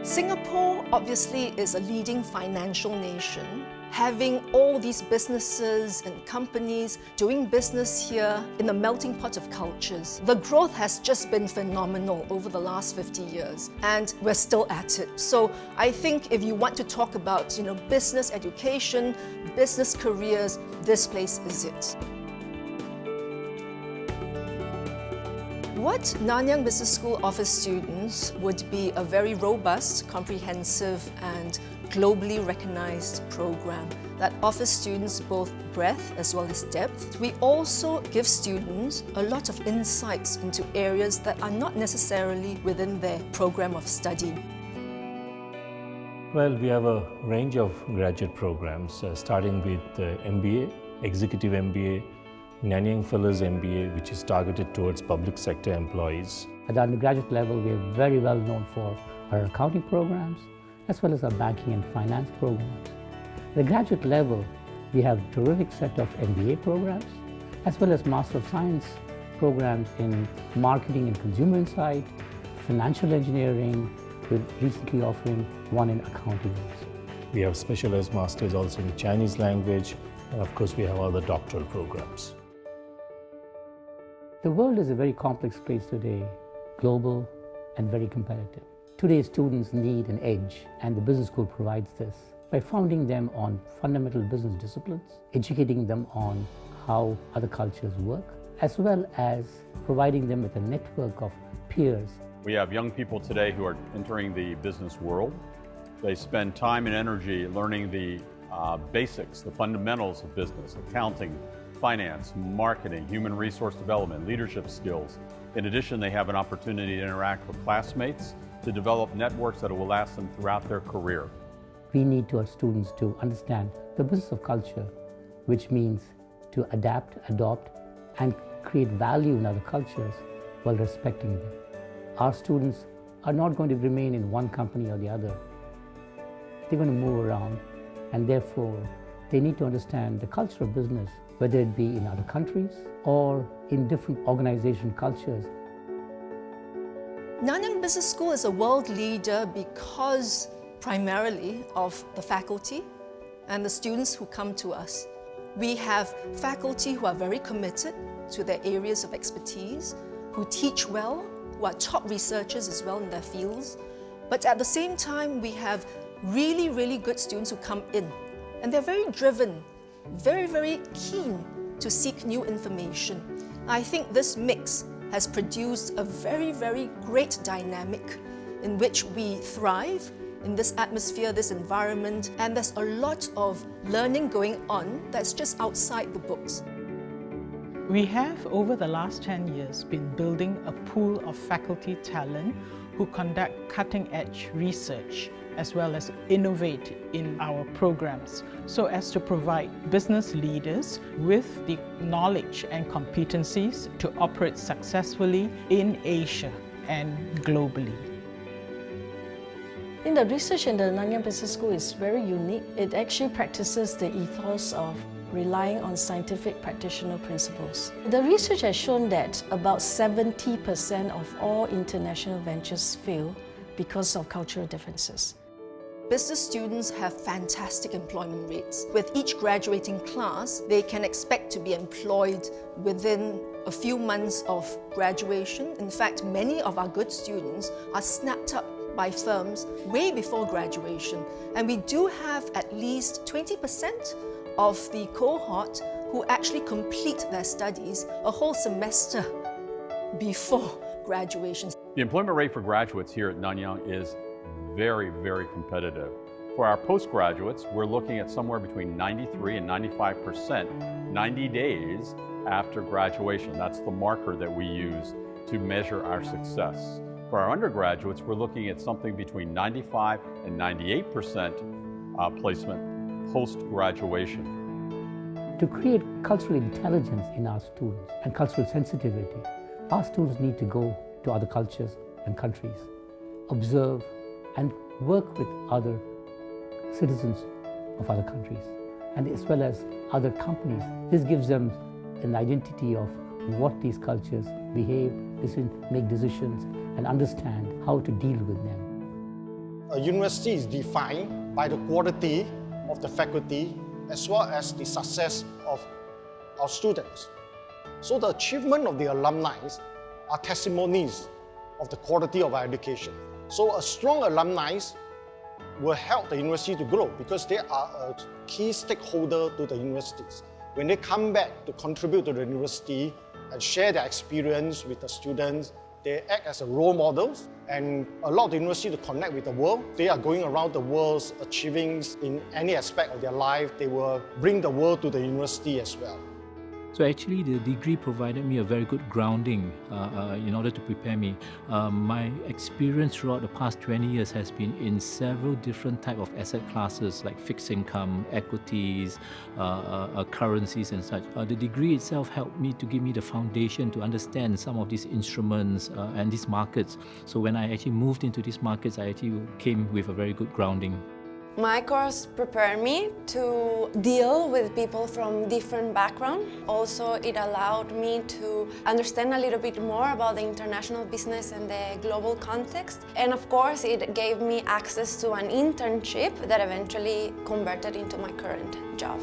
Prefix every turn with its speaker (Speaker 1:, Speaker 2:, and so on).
Speaker 1: Singapore obviously is a leading financial nation. Having all these businesses and companies doing business here in the melting pot of cultures. The growth has just been phenomenal over the last 50 years, and we're still at it. So I think if you want to talk about, business education, business careers, this place is it. What Nanyang Business School offers students would be a very robust, comprehensive and globally recognized program that offers students both breadth as well as depth. We also give students a lot of insights into areas that are not necessarily within their program of study.
Speaker 2: Well, we have a range of graduate programs, starting with MBA, Executive MBA, Nanyang Fellows MBA, which is targeted towards public sector employees.
Speaker 3: At the undergraduate level, we are very well known for our accounting programs, as well as our banking and finance programs. At the graduate level, we have a terrific set of MBA programs, as well as Master of Science programs in marketing and consumer insight, financial engineering, with recently offering one in accounting.
Speaker 2: We have specialized masters also in Chinese language, and of course we have other doctoral programs.
Speaker 3: The world is a very complex place today, global and very competitive. Today's students need an edge, and the business school provides this by founding them on fundamental business disciplines, educating them on how other cultures work, as well as providing them with a network of peers.
Speaker 4: We have young people today who are entering the business world. They spend time and energy learning the basics, the fundamentals of business, accounting, finance, marketing, human resource development, leadership skills. In addition, they have an opportunity to interact with classmates to develop networks that will last them throughout their career.
Speaker 3: We need our students to understand the business of culture, which means to adapt, adopt, and create value in other cultures while respecting them. Our students are not going to remain in one company or the other. They're going to move around, and therefore they need to understand the culture of business, whether it be in other countries or in different organization cultures.
Speaker 1: Nanyang Business School is a world leader because primarily of the faculty and the students who come to us. We have faculty who are very committed to their areas of expertise, who teach well, who are top researchers as well in their fields. But at the same time, we have really, really good students who come in, and they're very driven, very, very keen to seek new information. I think this mix has produced a very, very great dynamic in which we thrive in this atmosphere, this environment, and there's a lot of learning going on that's just outside the books.
Speaker 5: We have, over the last 10 years, been building a pool of faculty talent who conduct cutting-edge research as well as innovate in our programs so as to provide business leaders with the knowledge and competencies to operate successfully in Asia and globally.
Speaker 6: In the research in the Nanyang Business School is very unique. It actually practices the ethos of relying on scientific practitioner principles. The research has shown that about 70% of all international ventures fail because of cultural differences.
Speaker 1: Business students have fantastic employment rates. With each graduating class, they can expect to be employed within a few months of graduation. In fact, many of our good students are snapped up by firms way before graduation. And we do have at least 20% of the cohort who actually complete their studies a whole semester before graduation.
Speaker 4: The employment rate for graduates here at Nanyang is very, very competitive. For our postgraduates, we're looking at somewhere between 93 and 95%, 90 days after graduation. That's the marker that we use to measure our success. For our undergraduates, we're looking at something between 95 and 98% placement post-graduation.
Speaker 3: To create cultural intelligence in our students and cultural sensitivity, our students need to go to other cultures and countries, observe and work with other citizens of other countries, and as well as other companies. This gives them an identity of what these cultures behave, make decisions, and understand how to deal with them.
Speaker 7: A university is defined by the quality of the faculty as well as the success of our students. So the achievement of the alumni are testimonies of the quality of our education. So a strong alumni will help the university to grow because they are a key stakeholder to the universities. When they come back to contribute to the university and share their experience with the students, they act as a role models and allow the university to connect with the world. They are going around the world achieving in any aspect of their life. They will bring the world to the university as well.
Speaker 8: So actually the degree provided me a very good grounding in order to prepare me. My experience throughout the past 20 years has been in several different types of asset classes like fixed income, equities, currencies and such. The degree itself helped me to give me the foundation to understand some of these instruments and these markets. So when I actually moved into these markets, I actually came with a very good grounding.
Speaker 9: My course prepared me to deal with people from different backgrounds. Also, it allowed me to understand a little bit more about the international business and the global context. And of course, it gave me access to an internship that eventually converted into my current job.